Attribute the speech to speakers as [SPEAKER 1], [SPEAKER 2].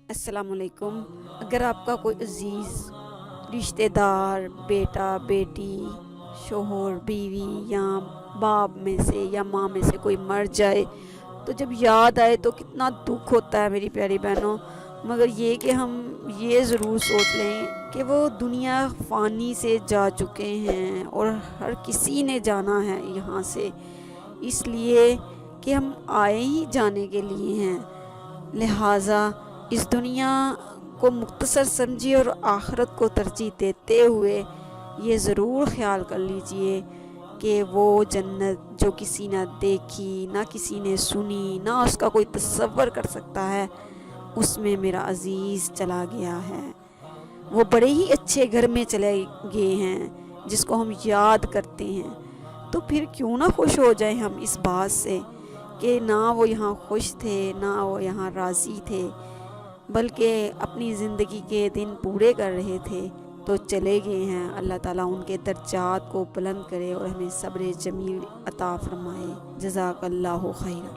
[SPEAKER 1] السلام علیکم۔ اگر آپ کا کوئی عزیز رشتہ دار، بیٹا بیٹی، شوہر بیوی یا باپ میں سے یا ماں میں سے کوئی مر جائے تو جب یاد آئے تو کتنا دکھ ہوتا ہے میری پیاری بہنوں۔ مگر یہ کہ ہم یہ ضرور سوچ لیں کہ وہ دنیا فانی سے جا چکے ہیں اور ہر کسی نے جانا ہے یہاں سے، اس لیے کہ ہم آئے ہی جانے کے لیے ہیں۔ لہٰذا اس دنیا کو مختصر سمجھیے اور آخرت کو ترجیح دیتے ہوئے یہ ضرور خیال کر لیجئے کہ وہ جنت جو کسی نہ دیکھی، نہ کسی نے سنی، نہ اس کا کوئی تصور کر سکتا ہے، اس میں میرا عزیز چلا گیا ہے۔ وہ بڑے ہی اچھے گھر میں چلے گئے ہیں جس کو ہم یاد کرتے ہیں۔ تو پھر کیوں نہ خوش ہو جائیں ہم اس بات سے کہ نہ وہ یہاں خوش تھے، نہ وہ یہاں راضی تھے، بلکہ اپنی زندگی کے دن پورے کر رہے تھے تو چلے گئے ہیں۔ اللہ تعالیٰ ان کے درجات کو بلند کرے اور ہمیں صبر جمیل عطا فرمائے۔ جزاک اللہ خیرا۔